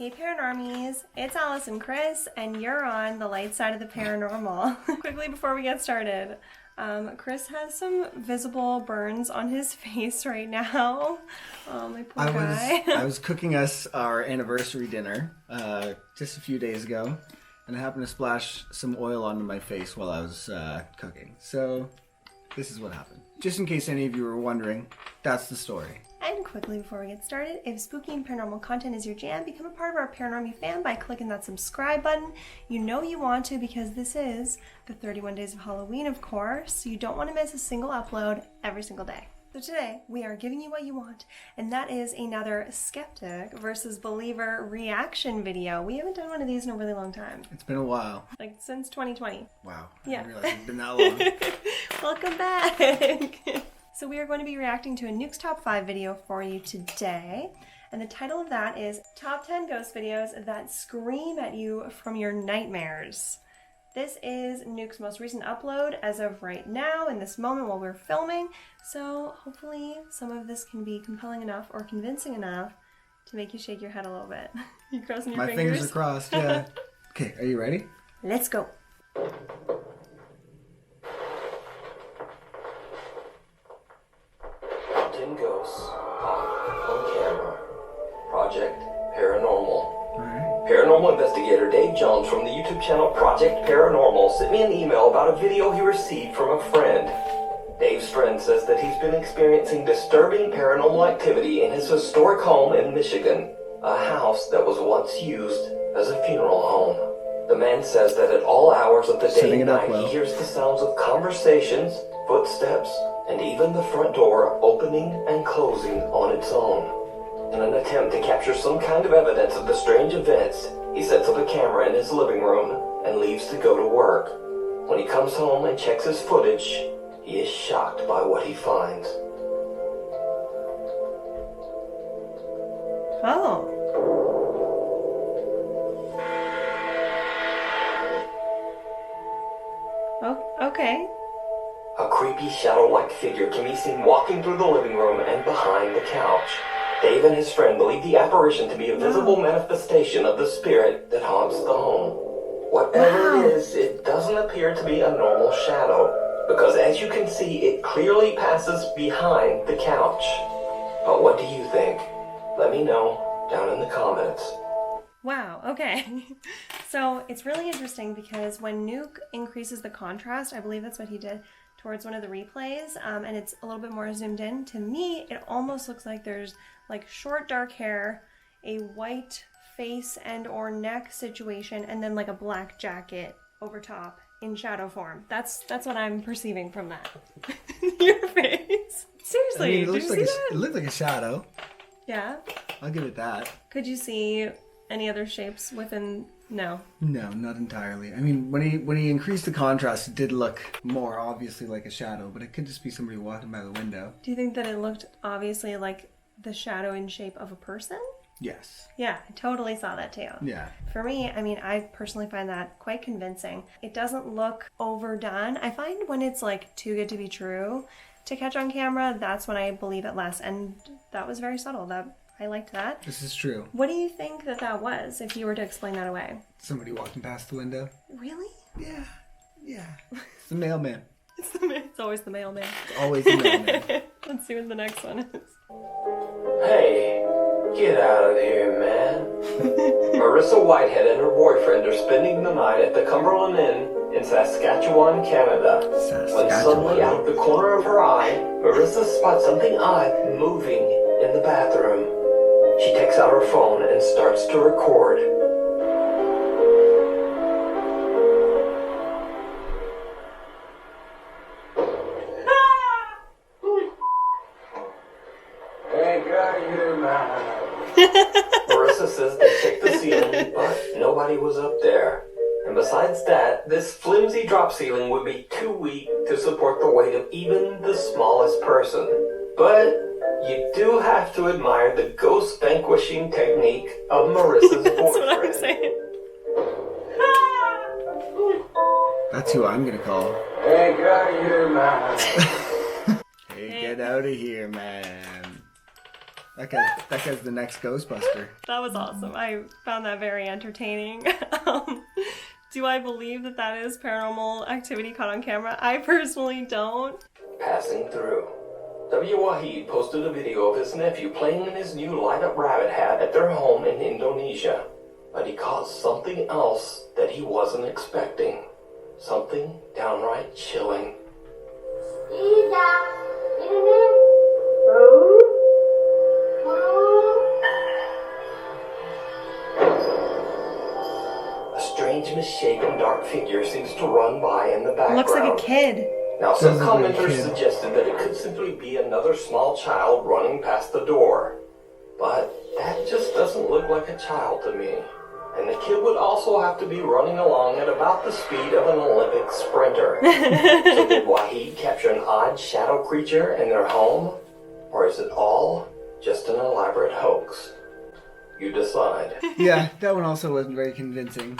Hey Paranormies, it's Alice and Chris, and you're on the light side of the paranormal. Quickly before we get started, Chris has some visible burns on his face right now. Oh, my poor guy. I was cooking us our anniversary dinner just a few days ago, and I happened to splash some oil onto my face while I was cooking. So this is what happened. Just in case any of you were wondering, that's the story. And quickly before we get started, if spooky and paranormal content is your jam, become a part of our Paranormal fam by clicking that subscribe button. You know you want to because this is the 31 Days of Halloween, of course, so you don't want to miss a single upload every single day. So today, we are giving you what you want, and that is another Skeptic versus Believer reaction video. We haven't done one of these in a really long time. It's been a while. Like, since 2020. Wow. Yeah. I didn't realize it's been that long. Welcome back! So we are going to be reacting to a Nuke's Top 5 video for you today. And the title of that is Top 10 Ghost Videos That Scream at You from Your Nightmares. This is Nuke's most recent upload as of right now, in this moment while we're filming. So hopefully some of this can be compelling enough or convincing enough to make you shake your head a little bit. You crossing your fingers? My fingers are crossed, yeah. Okay, are you ready? Let's go. Ghosts on camera. Project Paranormal. Alright. Paranormal investigator Dave Jones from the YouTube channel Project Paranormal sent me an email about a video he received from a friend. Dave's friend says that he's been experiencing disturbing paranormal activity in his historic home in Michigan, a house that was once used as a funeral home. The man says that at all hours of the day and night he hears the sounds of conversations, footsteps, and even the front door opening and closing on its own. In an attempt to capture some kind of evidence of the strange events, he sets up a camera in his living room and leaves to go to work. When he comes home and checks his footage, he is shocked by what he finds. Oh. Oh, okay. A creepy shadow-like figure can be seen walking through the living room and behind the couch. Dave and his friend believe the apparition to be a visible manifestation of the spirit that haunts the home. Whatever it is, it doesn't appear to be a normal shadow, because as you can see, it clearly passes behind the couch. But what do you think? Let me know down in the comments. Wow, okay. So it's really interesting because when Nuke increases the contrast, I believe that's what he did towards one of the replays, and it's a little bit more zoomed in, to me it almost looks like there's like short dark hair, a white face and or neck situation, and then like a black jacket over top in shadow form. That's what I'm perceiving from that. Your face. Seriously, I mean, did you see that? It looked like a shadow. Yeah? I'll give it that. Could you see any other shapes within? No. No, not entirely. I mean, when he increased the contrast, it did look more obviously like a shadow, but it could just be somebody walking by the window. Do you think that it looked obviously like the shadow in shape of a person? Yes. Yeah, I totally saw that too. Yeah. For me, I mean, I personally find that quite convincing. It doesn't look overdone. I find when it's like too good to be true to catch on camera, that's when I believe it less. And that was very subtle. I liked that. This is true. What do you think that was, if you were to explain that away? Somebody walking past the window. Really? Yeah. Yeah. It's the mailman. It's always the mailman. It's always the mailman. Let's see what the next one is. Hey, get out of here, man. Marissa Whitehead and her boyfriend are spending the night at the Cumberland Inn in Saskatchewan, Canada. When suddenly, out of the corner of her eye, Marissa spots something odd moving in the bathroom. She takes out her phone and starts to record. Hey, get out of here, man. Marissa says they checked the ceiling, but nobody was up there. And besides that, this flimsy drop ceiling would be too weak to support the weight of even the smallest person. But you do have to admire the ghost vanquishing technique of Marissa's boyfriend. That's what I'm saying. That's who I'm gonna call. Hey, get out of here, man. Hey, get out of here, man. That guy's the next Ghostbuster. That was awesome. I found that very entertaining. Do I believe that that is paranormal activity caught on camera? I personally don't. Passing through. W. Wahid posted a video of his nephew playing in his new light-up rabbit hat at their home in Indonesia. But he caught something else that he wasn't expecting. Something downright chilling. A strange, misshapen, dark figure seems to run by in the background. Looks like a kid. Now, some Doesn't look like a commenters kid. suggested that it could simply be another small child running past the door. But that just doesn't look like a child to me. And the kid would also have to be running along at about the speed of an Olympic sprinter. So did Wahid capture an odd shadow creature in their home? Or is it all just an elaborate hoax? You decide. Yeah, that one also wasn't very convincing.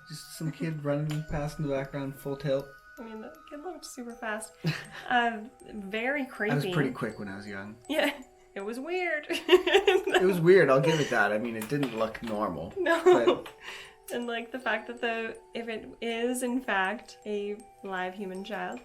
Just some kid running past in the background, full tilt. I mean, the kid looked super fast. Very creepy. I was pretty quick when I was young. Yeah, it was weird. It was weird, I'll give it that. I mean, it didn't look normal. No. But And like the fact that if it is in fact a live human child,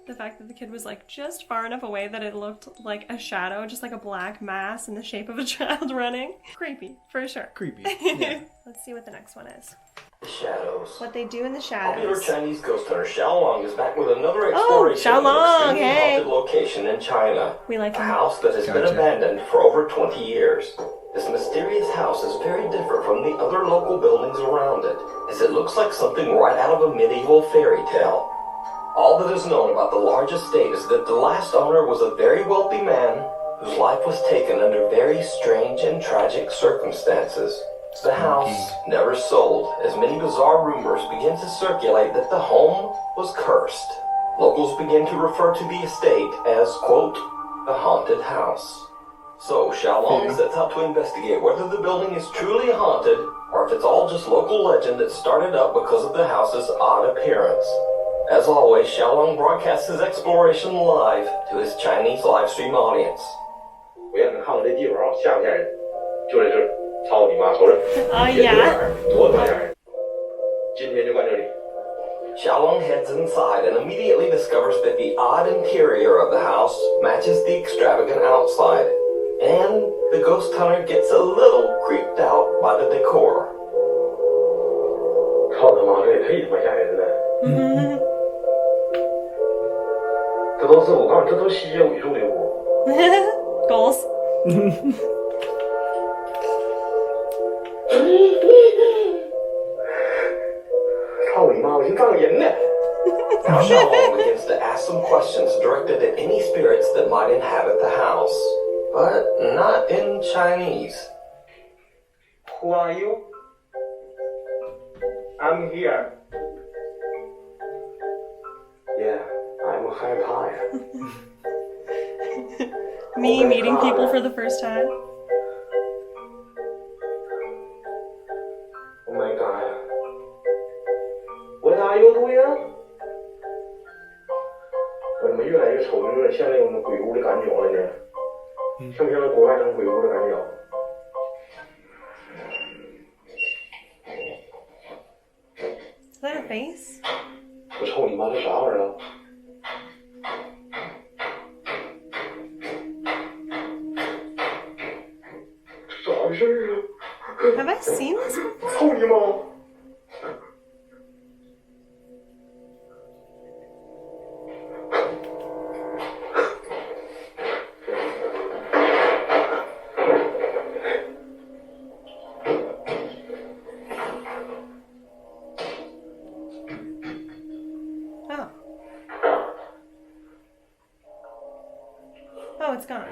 the fact that the kid was like just far enough away that it looked like a shadow, just like a black mass in the shape of a child running. Creepy, for sure. creepy. Yeah. Let's see what the next one is. The shadows. What they do in the Popular shadows. Chinese ghost hunter Xiaolong is back with another exploration of Xiaolong, an extremely hey. haunted location in China. We like A him. house that has been Gotcha. abandoned for over 20 years. This mysterious house is very different from the other local buildings around it, as it looks like something right out of a medieval fairy tale. All that is known about the large estate is that the last owner was a very wealthy man whose life was taken under very strange and tragic circumstances. The house never sold, as many bizarre rumors began to circulate that the home was cursed. Locals began to refer to the estate as, quote, the haunted house. So Xiaolong sets out to investigate whether the building is truly haunted, or if it's all just local legend that started up because of the house's odd appearance. As always, Xiaolong broadcasts his exploration live to his Chinese live stream audience. 我也很看看这地方啊，吓不吓人？就在这儿，操你妈，瞅着， Oh 别这 yeah. 样，多他妈吓人！今天就干这里。 Xiaolong heads inside and immediately discovers that the odd interior of the house matches the extravagant outside. And the ghost hunter gets a little creeped out by the decor. 操他妈，这也忒他妈吓人了！这都是我告诉你，这都是吸血鬼住的屋。 Goals. 操你妈，我寻撞人呢！ Now Xiaolong begins to ask some questions directed at any spirits that might inhabit the house. But not in Chinese. Who are you? I'm here. Yeah, I'm 害怕呀。 Me meeting people for the first time. Oh my god. What are you doing? 我怎么越来越瞅着有点像那种鬼屋的感觉了呢？像不像国外那种鬼屋的感觉？ Is that a face? 我操你妈，这啥玩意儿啊？这咋回事儿啊？ Have I seen this before? 操你妈！ Oh. Oh, it's gone.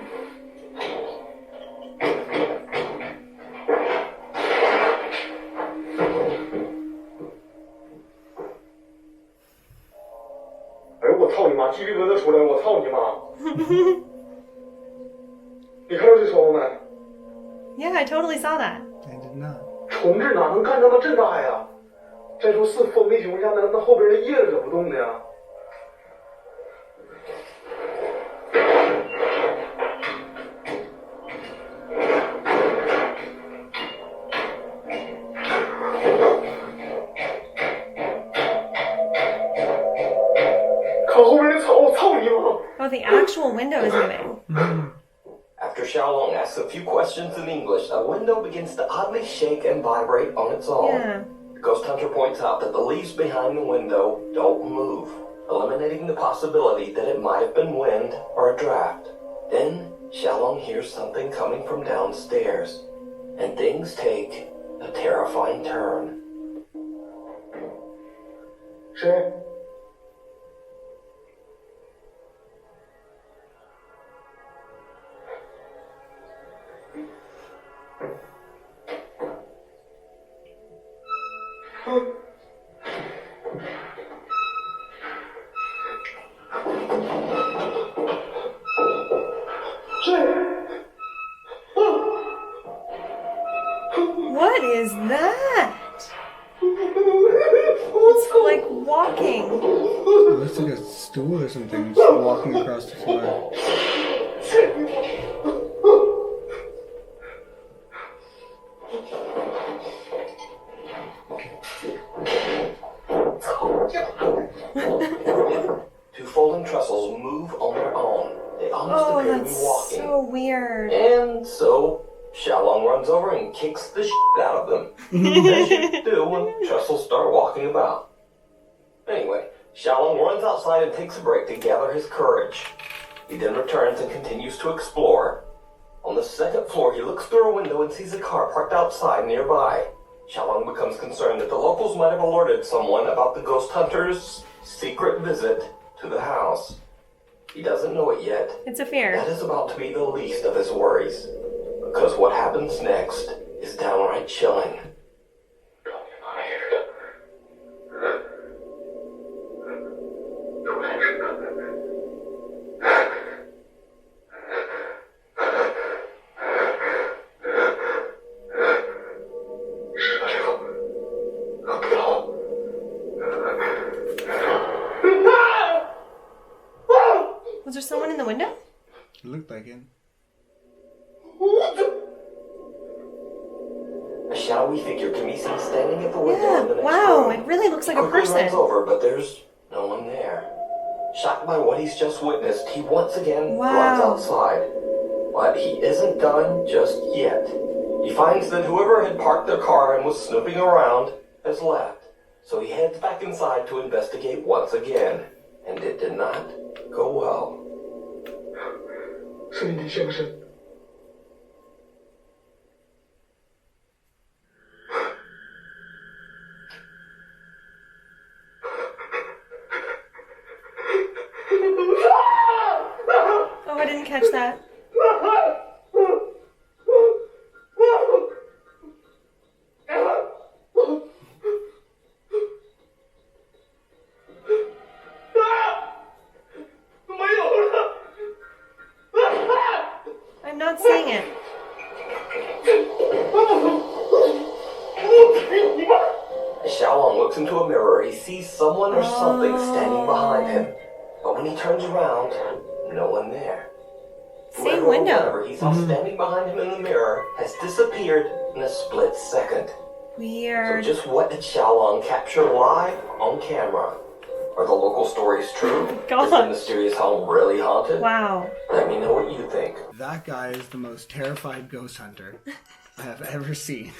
哎呦我操你妈，鸡皮疙瘩出来了！我操你妈！你看到这窗户没？ Yeah, I totally saw that. I did not. 虫子哪能干他妈这大呀？再说是风的情况下，那后边的叶子怎么动的呀？ the actual window is moving. After Xiaolong asks a few questions in English, a window begins to oddly shake and vibrate on its own. Yeah. The ghost hunter points out that the leaves behind the window don't move, eliminating the possibility that it might have been wind or a draft. Then, Xiaolong hears something coming from downstairs, and things take a terrifying turn. 谁？ What is that? It's like walking. It looks like a stool or something just walking across the floor. Two folding trestles move on their own. They almost Oh, appear to be that's walking. so weird. And so, Xiaolong runs over and kicks the shit out of them. As you do when trestles start walking about. Anyway, Xiaolong runs outside and takes a break to gather his courage. He then returns and continues to explore. On the second floor, he looks through a window and sees a car parked outside nearby. Xiaolong becomes concerned that the locals might have alerted someone about the ghost hunter's secret visit to the house. He doesn't know it yet. It's a fear. That is about to be the least of his worries. Because what happens next is downright chilling. 找你妈来似的。出来时，10个之后，不走。Was there someone in the window? It looked like it. A shadowy figure can be seen standing at the window in the Yeah, next wow, room. it really looks like a Quickly person. runs over, but there's no one there. Shocked by what he's just witnessed, he once again Wow. runs outside. But he isn't done just yet. He finds that whoever had parked their car and was snooping around has left. So he heads back inside to investigate once again. And it did not go well. 是你的先生。 Oh, I didn't catch that. I'm not seeing it. As Xiaolong looks into a mirror, he sees someone or something standing behind him. But when he turns around, no one there. Same Whoever or window. whatever he saw standing behind him in the mirror has disappeared in a split second. So Weird. just what did Xiaolong capture live on camera? Are the local stories true? God. Is the mysterious home really haunted? Wow. Let me know what you think. That guy is the most terrified ghost hunter I have ever seen.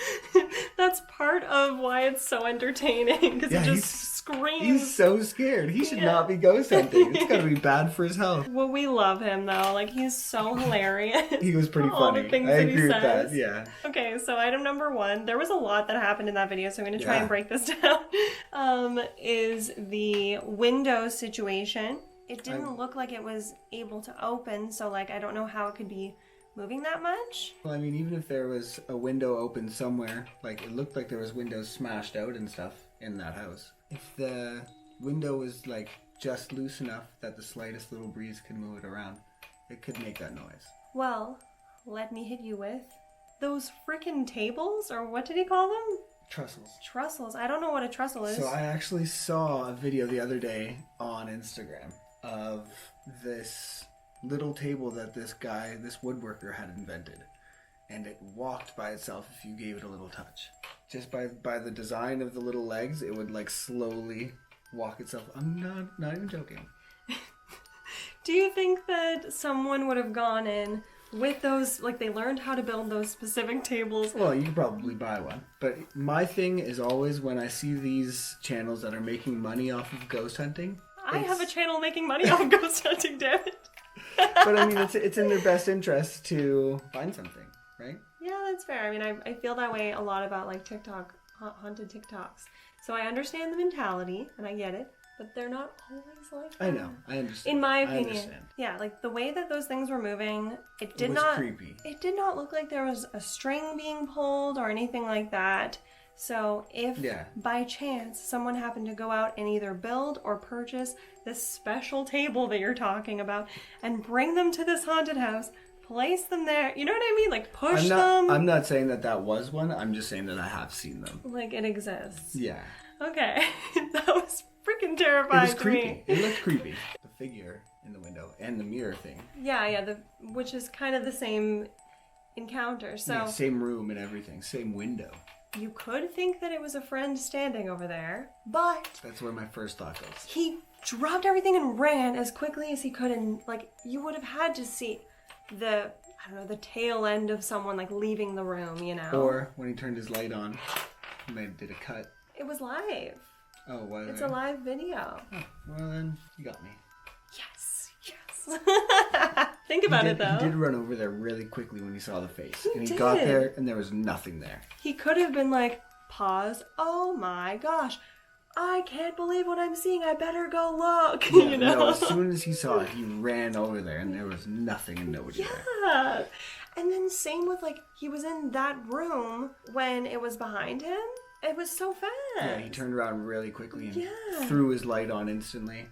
That's part of why it's so entertaining, because Yeah, it just he's screams. so scared. He should not be ghost hunting. It's gotta be bad for his health. Well, we love him though. Like, he's so hilarious. He was pretty All the funny. things I that he agree with that. says. Yeah. Okay, so item number 1, there was a lot that happened in that video, so I'm going to try Yeah. and break this down, is the window situation. It didn't look like it was able to open, so like I don't know how it could be moving that much. Well, I mean, even if there was a window open somewhere, like it looked like there was windows smashed out and stuff in that house. If the window was like just loose enough that the slightest little breeze could move it around, it could make that noise. Well, let me hit you with those frickin' tables, or what did he call them? Trestles. Trussels. I don't know what a trestle is. So I actually saw a video the other day on Instagram of this little table that this woodworker had invented. And it walked by itself if you gave it a little touch. Just by the design of the little legs, it would like slowly walk itself. I'm not even joking. Do you think that someone would have gone in with those, like they learned how to build those specific tables? Well, you could probably buy one. But my thing is always when I see these channels that are making money off of ghost hunting. I have a channel making money off of ghost hunting, damn it. But I mean, it's in their best interest to find something, right? Yeah, that's fair. I mean, I feel that way a lot about like TikTok, haunted TikToks. So I understand the mentality and I get it, but they're not always like that. I know, I understand. In my opinion. I understand. Yeah, like the way that those things were moving, it was not creepy. It did not look like there was a string being pulled or anything like that. So if by chance someone happened to go out and either build or purchase this special table that you're talking about and bring them to this haunted house, place them there, you know what I mean? Like push them. I'm not saying that was one. I'm just saying that I have seen them. Like it exists. Yeah. Okay. That was freaking terrifying It was to creepy. me. It looked creepy. The figure in the window and the mirror thing. Yeah, which is kind of the same encounter. So Yeah, same room and everything. Same window. you could think that it was a friend standing over there, but That's where my first thought goes. he dropped everything and ran as quickly as he could, and like you would have had to see the the tail end of someone like leaving the room, you know. Or when he turned his light on, he might have did a cut. It was live. Oh, was It's it? a live video. Oh, well then, you got me. Yes. Think about it though. He did run over there really quickly when he saw the face. And he did. got there and there was nothing there. He could have been like, pause. Oh my gosh. I can't believe what I'm seeing. I better go look. Yeah, you know? No, as soon as he saw it, he ran over there and there was nothing and nobody there. Yeah. And then same with like, he was in that room when it was behind him. It was so fast. Yeah, he turned around really quickly and Yeah. threw his light on instantly.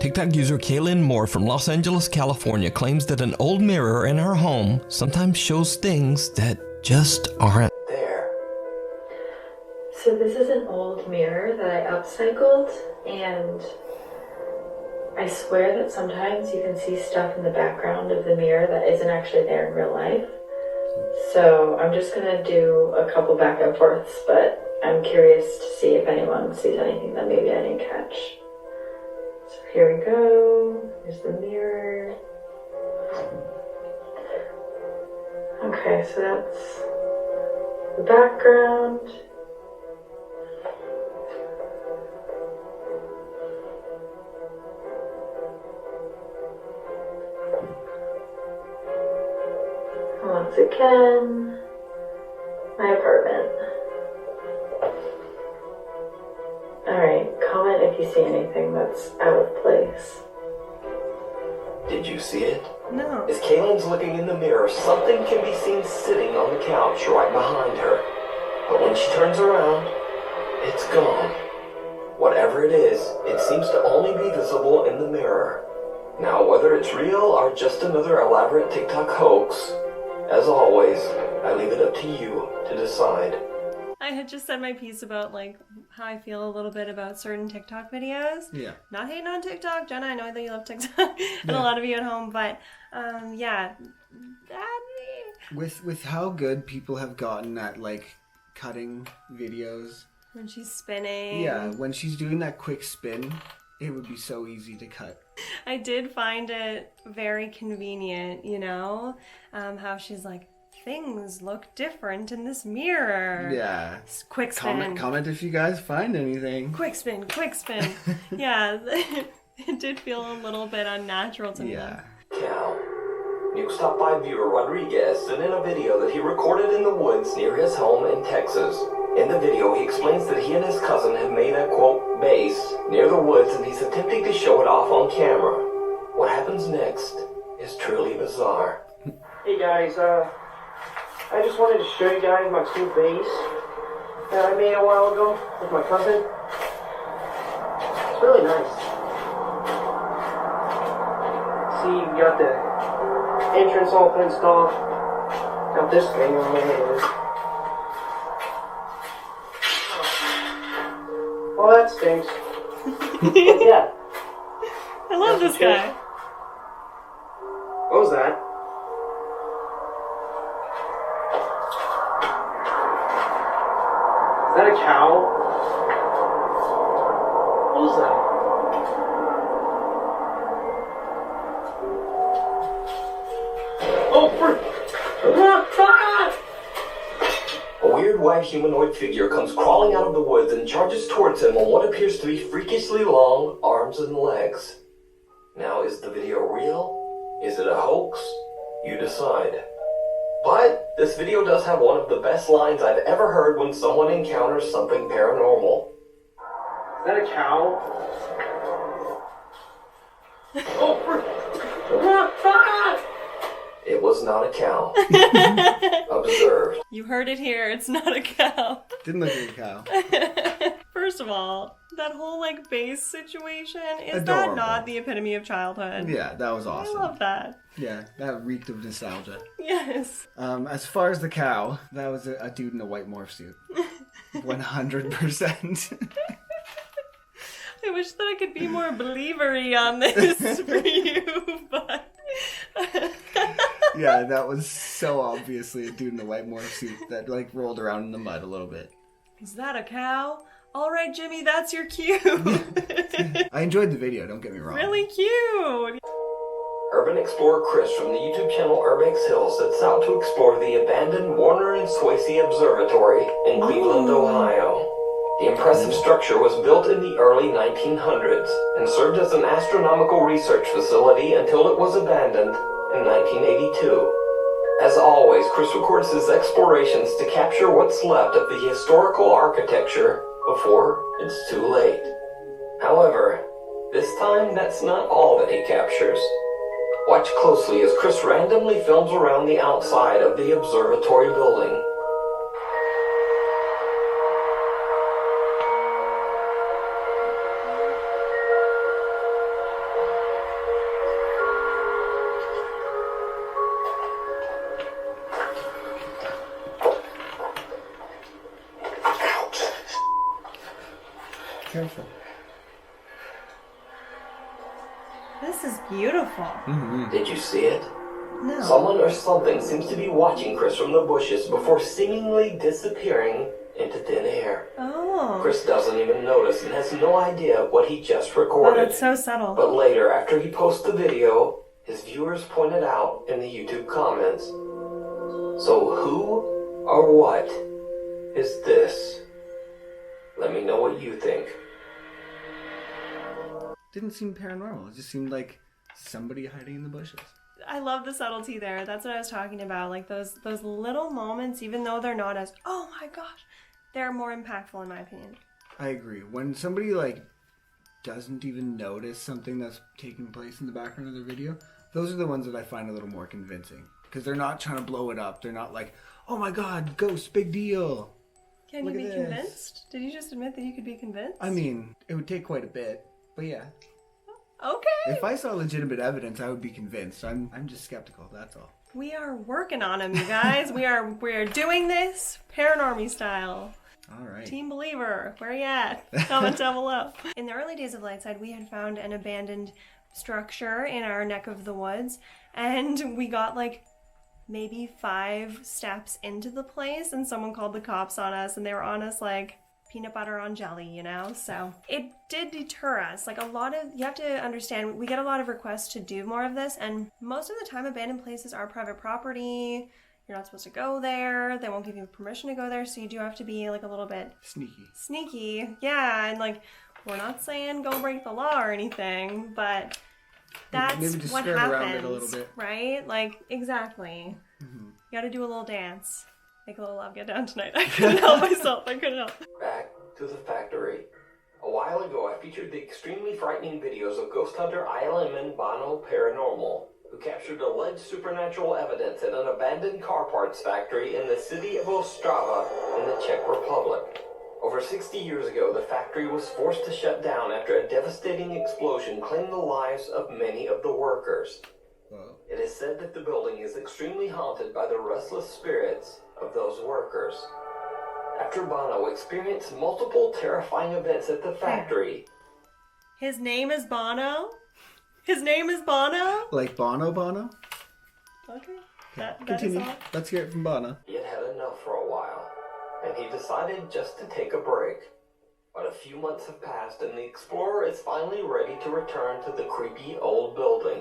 TikTok user Kaylin Moore from Los Angeles, California claims that an old mirror in her home sometimes shows things that just aren't There. So this is an old mirror that I upcycled, and I swear that sometimes you can see stuff in the background of the mirror that isn't actually there in real life. So I'm just gonna do a couple back and forths, but I'm curious to see if anyone sees anything that maybe I didn't catch. So here we go. Here's the mirror. Okay, so that's the background. Once again, my apartment. Alright, comment if you see anything that's out of place. Did you see it? No. As Kaylin's looking in the mirror, something can be seen sitting on the couch right behind her. But when she turns around, it's gone. Whatever it is, it seems to only be visible in the mirror. Now, whether it's real or just another elaborate TikTok hoax, as always, I leave it up to you to decide. I had just said my piece about like how I feel a little bit about certain TikTok videos. Yeah. Not hating on TikTok, Jenna. I know that you love TikTok, and a lot of you at home, but yeah, With how good people have gotten at like cutting videos. when she's spinning. Yeah, when she's doing that quick spin, it would be so easy to cut. I did find it very convenient, you know, how she's like, things look different in this mirror. Yeah. Quick spin. Comment if you guys find anything. Quick spin, quick spin. Yeah, it did feel a little bit unnatural to me. Yeah. Cal. Nuke stopped by viewer Rodriguez and in a video that he recorded in the woods near his home in Texas. In the video, he explains that he and his cousin have made a, quote, base near the woods and he's attempting to show it off on camera. What happens next is truly bizarre. Hey guys, I just wanted to show you guys my cool base that I made a while ago with my cousin. It's really nice. See, you got the entrance all fenced off. Got this thing on my hand. Well, that stinks. What's that? I love this guy. What was that? Is that a cow? What was that? unidentified humanoid figure comes crawling out of the woods and charges towards him on what appears to be freakishly long arms and legs. Now, is the video real? Is it a hoax? You decide. But this video does have one of the best lines I've ever heard when someone encounters something paranormal. Is that a cow? It was not a cow. Observed. You heard it here. It's not a cow. Didn't look like a cow. First of all, that whole like base situation, is Adorable. that not the epitome of childhood? Yeah, that was awesome. I love that. Yeah, that reeked of nostalgia. Yes. As far as the cow, that was a dude in a white morph suit. 100%. I wish that I could be more believery on this for you, but... Yeah, that was so obviously a dude in a white morph suit that like rolled around in the mud a little bit. Is that a cow? All right, Jimmy, that's your cue. I enjoyed the video, don't get me wrong. Really cute. Urban explorer Chris from the YouTube channel Urbex Hill sets out to explore the abandoned Warner and Swayze Observatory in Cleveland, Ohio. The impressive structure was built in the early 1900s and served as an astronomical research facility until it was abandoned in 1982. As always, Chris records his explorations to capture what's left of the historical architecture before it's too late. However, this time that's not all that he captures. Watch closely as Chris randomly films around the outside of the observatory building. Careful. This is beautiful. Did you see it? No. Someone or something seems to be watching Chris from the bushes before seemingly disappearing into thin air. Oh. Chris doesn't even notice and has no idea what he just Oh, recorded. that's so subtle. But later, after he posts the video, his viewers pointed out in the YouTube comments. So who or what is this? Let me know what you think. Didn't seem paranormal. It just seemed like somebody hiding in the bushes. I love the subtlety there. That's what I was talking about. Like those little moments, even though they're not as, oh my gosh, they're more impactful in my opinion. I agree. When somebody like doesn't even notice something that's taking place in the background of their video, those are the ones that I find a little more convincing. Because they're not trying to blow it up. They're not like, oh my god, ghosts, big deal. Can Look you at be this. convinced? Did you just admit that you could be convinced? I mean, it would take quite a bit. But yeah. Okay. If I saw legitimate evidence, I would be convinced. I'm just skeptical, that's all. We are working on them, you guys. we are doing this Paranormal style. Alright. Team Believer, where you at? Comment down below. In the early days of Lightside, we had found an abandoned structure in our neck of the woods, and we got like maybe 5 steps into the place, and someone called the cops on us, and they were on us like peanut butter on jelly, you know? So it did deter us. Like you have to understand, we get a lot of requests to do more of this, and most of the time abandoned places are private property. You're not supposed to go there. They won't give you permission to go there, so you do have to be like a little bit sneaky. Yeah, and like we're not saying go break the law or anything, but that's maybe just what skirt happens, around it a little bit. right? Like exactly. You got to do a little dance. Make a little love get down tonight. I couldn't help myself. I couldn't help. Back to the factory. A while ago, I featured the extremely frightening videos of ghost hunter ILM Bono Paranormal, who captured alleged supernatural evidence at an abandoned car parts factory in the city of Ostrava in the Czech Republic. Over 60 years ago, the factory was forced to shut down after a devastating explosion claimed the lives of many of the workers. It is said that the building is extremely haunted by the restless spirits of those workers. After Bono experienced multiple terrifying events at the factory... His name is Bono? His name is Bono? Like Bono? Okay. That is Continue. all. Let's hear it from Bono. He had had enough for a while, and he decided just to take a break. But a few months have passed, and the explorer is finally ready to return to the creepy old building.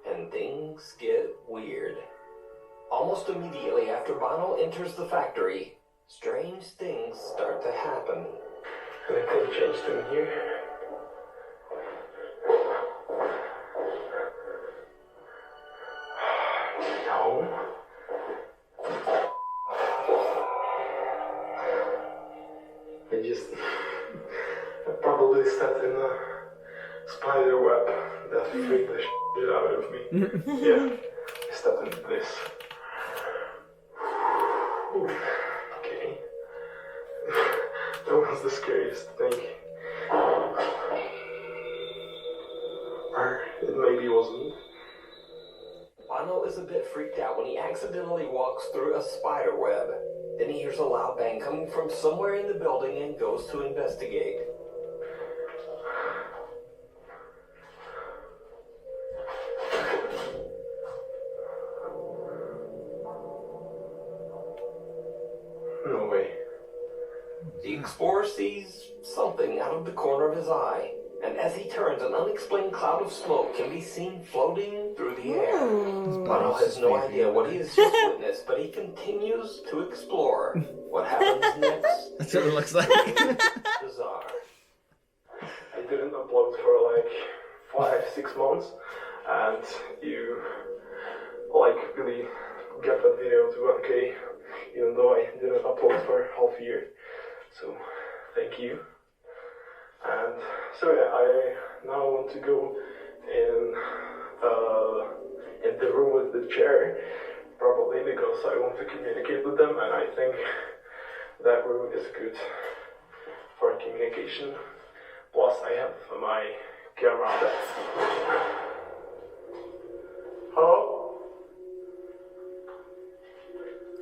And things get weird. Almost immediately after Bono enters the factory, strange things start to happen. Anything changed in here? No. I probably stepped in a spider web that freaked the shit out of me. Yeah, I stepped into this. Okay. That was the scariest thing. Or it maybe wasn't. Bono is a bit freaked out when he accidentally walks through a spider web. Then he hears a loud bang coming from somewhere in the building and goes to investigate. No way. The explorer sees something out of the corner of his eye, and as he turns, an unexplained cloud of smoke can be seen floating through the air. Bono has no idea what he has just witnessed, but he continues to explore. What happens next? That's what it looks like. Bizarre. I didn't upload for like 5-6 months, and you really get that video to 1K, even though I didn't upload for half a year. So thank you. And so yeah, I now want to go in the room with the chair, probably because I want to communicate with them, and I think that room is good for communication. Plus, I have my camera. Hello?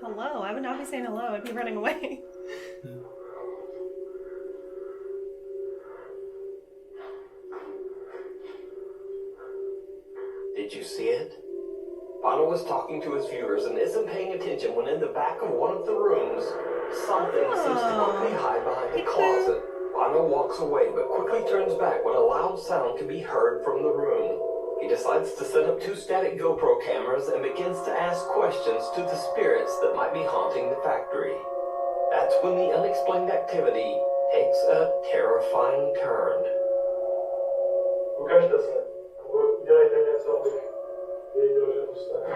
Hello? I would not be saying hello. I'd be running away. Did you see it? Bono was talking to his viewers and isn't paying attention when in the back of one of the rooms, something seems to quickly hide behind a closet. Bono walks away but quickly turns back when a loud sound can be heard from the room. He decides to set up 2 static GoPro cameras and begins to ask questions to the spirits that might be haunting the factory. That's when the unexplained activity takes a terrifying turn. Ukaż to sobie. Działaj tak jak sobie. Wiedział, że tu stanie.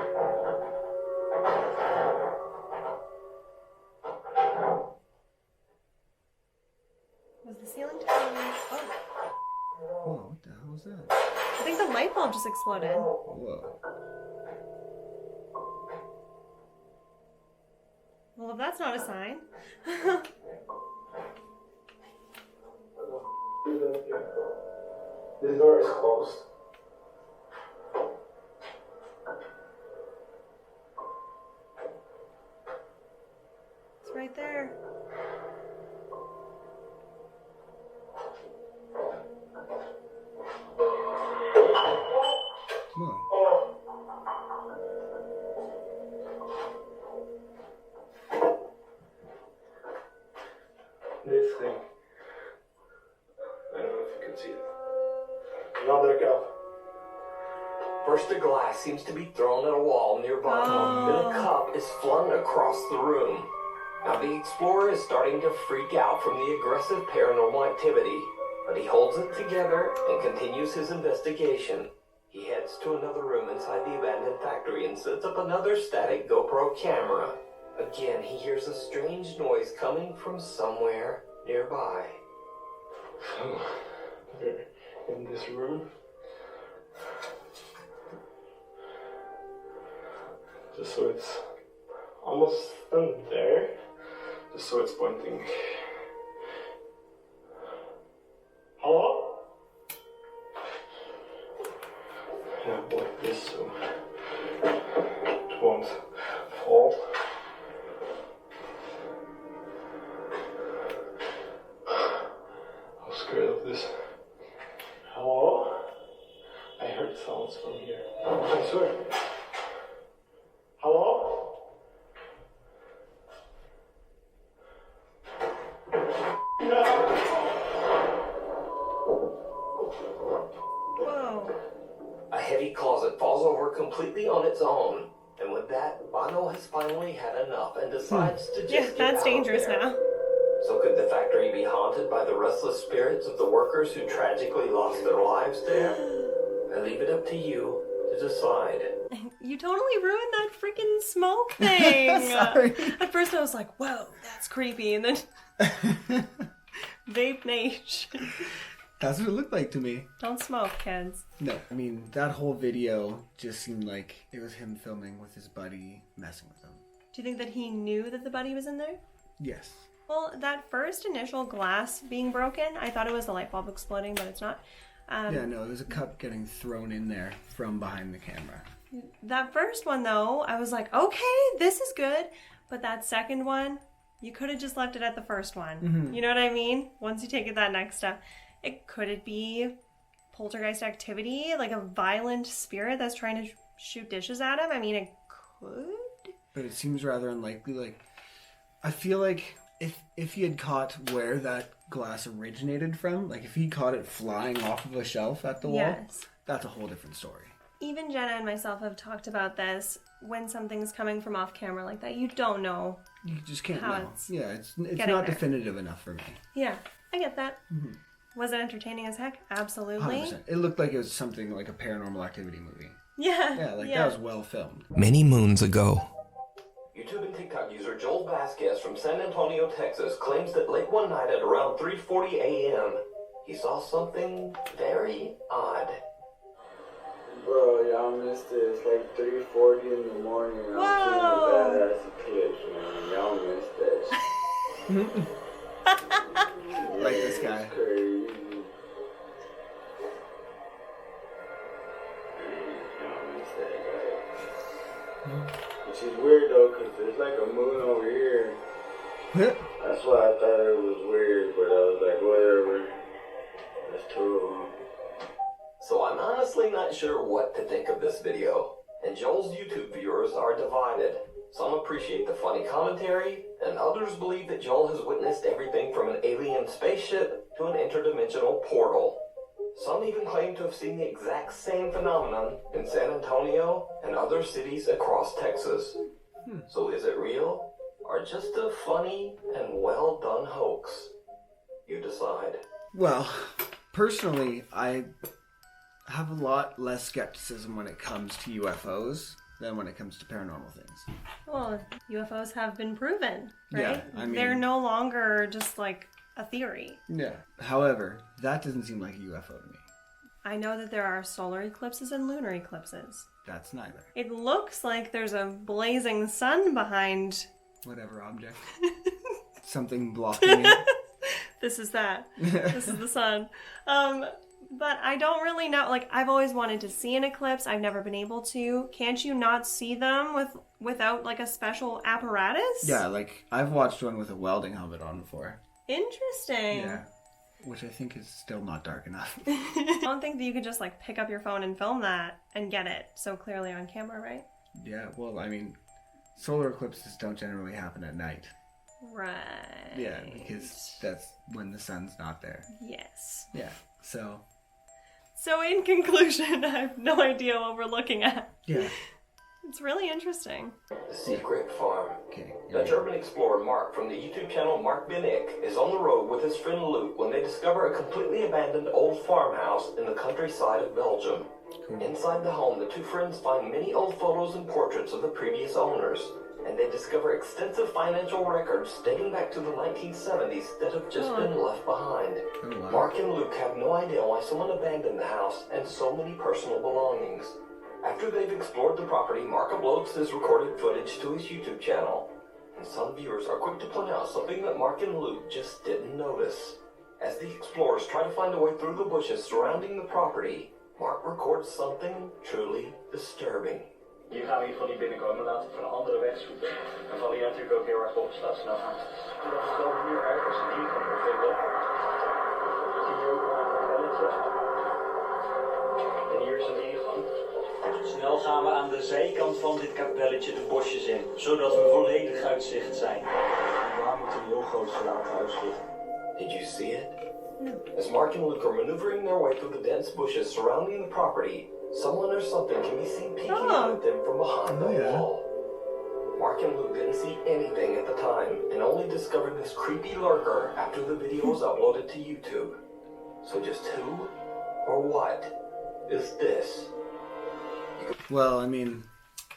Was the ceiling tile? Oh, Whoa, what the hell was that? I think the light bulb just exploded. Whoa. Well, if that's not a sign. This door is closed. It's right there. Whoa. This thing. I don't know if you can see it. Another cup. First, a glass seems to be thrown at a wall nearby. Then a cup is flung across the room. Now the explorer is starting to freak out from the aggressive paranormal activity, but he holds it together and continues his investigation. He heads to another room inside the abandoned factory and sets up another static GoPro camera. Again, he hears a strange noise coming from somewhere nearby. So, we're in this room. Just so it's almost done there. Just so it's pointing. Hello? Yeah, like this so it won't fall. I'm scared of this. Hello? I heard sounds from here. I swear. Hello? Whoa. A heavy closet falls over completely on its own. And with that, Bono has finally had enough and decides to just Yeah, get that's out dangerous there. now. So could the factory be haunted by the restless spirits of the workers who tragically lost their lives there? I leave it up to you to decide. You totally ruined that freaking smoke thing. Sorry. At first I was like, whoa, that's creepy. And then vape nation. That's what it looked like to me. Don't smoke, kids. No, I mean, that whole video just seemed like it was him filming with his buddy, messing with him. Do you think that he knew that the buddy was in there? Yes. Well, that first initial glass being broken, I thought it was the light bulb exploding, but it's not. Yeah, no, it was a cup getting thrown in there from behind the camera. That first one, though, I was like, okay, this is good. But that second one, you could have just left it at the first one. Mm-hmm. You know what I mean? Once you take it that next step. Could it be poltergeist activity? Like a violent spirit that's trying to shoot dishes at him? I mean, it could. But it seems rather unlikely. Like, I feel like if he had caught where that glass originated from, like if he caught it flying off of a shelf at the wall, Yes. that's a whole different story. Even Jenna and myself have talked about this. When something's coming from off camera like that, you don't know. You just can't How know. it's Yeah, it's getting not there. definitive enough for me. Yeah, I get that. Mm-hmm. Was it entertaining as heck? Absolutely. 100%. It looked like it was something like a Paranormal Activity movie. Yeah. Yeah, like that was well filmed. Many moons ago, YouTube and TikTok user Joel Vasquez from San Antonio, Texas, claims that late one night at around 3:40 a.m., he saw something very odd. Bro, y'all missed it. It's like 3:40 in the morning. Whoa. I'm seeing a badass eclipse, man. Y'all missed that. Like this Yeah, guy. it's crazy. Y'all missed that, guys. Which is weird though, cause there's like a moon over here. That's why I thought it was weird, but I was like, whatever. That's two of them. So I'm honestly not sure what to think of this video, and Joel's YouTube viewers are divided. Some appreciate the funny commentary, and others believe that Joel has witnessed everything from an alien spaceship to an interdimensional portal. Some even claim to have seen the exact same phenomenon in San Antonio and other cities across Texas. So is it real, or just a funny and well done hoax? You decide. Well, personally, I have a lot less skepticism when it comes to UFOs than when it comes to paranormal things. Well, UFOs have been proven, right? Yeah, I mean- They're no longer just like a theory. Yeah. However, that doesn't seem like a UFO to me. I know that there are solar eclipses and lunar eclipses. That's neither. It looks like there's a blazing sun behind. Whatever object. Something blocking it. This is that. This is the sun. But I don't really know. Like, I've always wanted to see an eclipse. I've never been able to. Can't you not see them without like a special apparatus? Yeah, like I've watched one with a welding helmet on before. Interesting. Yeah. Which I think is still not dark enough. I don't think that you could just like pick up your phone and film that and get it so clearly on camera, right? Yeah, well, I mean, solar eclipses don't generally happen at night. Right. Yeah, because that's when the sun's not there. Yes. Yeah, so... So in conclusion, I have no idea what we're looking at. Yeah. It's really interesting. The Secret Farm. Okay. Dutch urban explorer Mark from the YouTube channel Mark Ben Ick is on the road with his friend Luke when they discover a completely abandoned old farmhouse in the countryside of Belgium. Cool. Inside the home, the two friends find many old photos and portraits of the previous owners, and they discover extensive financial records dating back to the 1970s that have just been left behind. Oh, wow. Mark and Luke have no idea why someone abandoned the house and so many personal belongings. After they've explored the property, Mark uploads his recorded footage to his YouTube channel, and some viewers are quick to point out something that Mark and Luke just didn't notice. As the explorers try to find a way through the bushes surrounding the property, Mark records something truly disturbing. Hier gaan we in ieder geval niet binnenkomen, laten we van een andere weg zoeken. Dan val je natuurlijk ook heel erg op, dus laten we snel gaan. Dat komen hier uit als een ingang vinden. Zie je ook een kapelletje. En hier is een ingang. Snel gaan we aan de zijkant van dit kapelletje de bosjes in, zodat we volledig uitzicht zijn. En daar moet een heel groot verlaten huis liggen. Did you see it? As Mark and Luke are maneuvering their way through the dense bushes surrounding the property, someone or something can be seen peeking out at them from behind the wall. Mark and Luke didn't see anything at the time and only discovered this creepy lurker after the video was uploaded to YouTube. So just who or what is this? Well, I mean,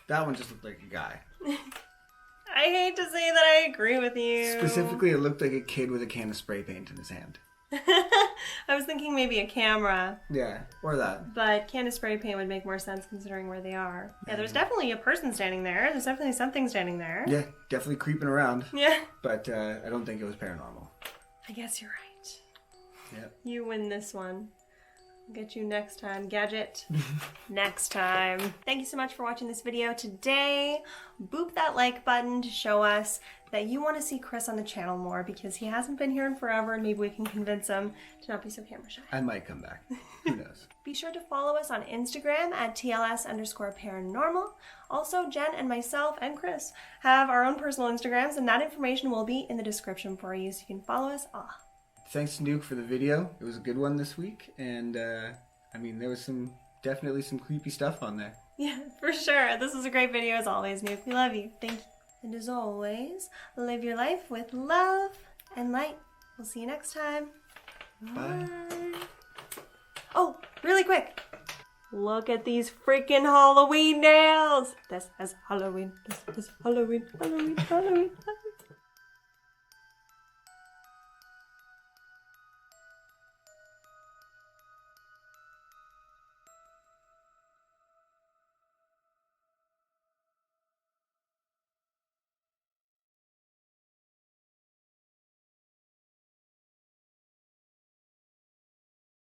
that one just looked like a guy. I hate to say that I agree with you. Specifically, it looked like a kid with a can of spray paint in his hand. I was thinking maybe a camera. Yeah, or that. But can of spray paint would make more sense considering where they are. Yeah, there's definitely a person standing there. There's definitely something standing there. Yeah, definitely creeping around. Yeah. But I don't think it was paranormal. I guess you're right. Yep. You win this one. I'll get you next time, Gadget. Next time. Thank you so much for watching this video today. Boop that like button to show us that you want to see Chris on the channel more because he hasn't been here in forever and maybe we can convince him to not be so camera shy. I might come back. Who knows? Be sure to follow us on Instagram at TLS_paranormal. Also, Jen and myself and Chris have our own personal Instagrams and that information will be in the description for you so you can follow us all. Thanks to Nuke for the video. It was a good one this week, and I mean, there was definitely some creepy stuff on there. Yeah, for sure. This was a great video as always, Nuke. We love you. Thank you. And as always, live your life with love and light. We'll see you next time. Bye. Oh, really quick. Look at these freaking Halloween nails. This is Halloween. This is Halloween. Halloween. Halloween. Halloween.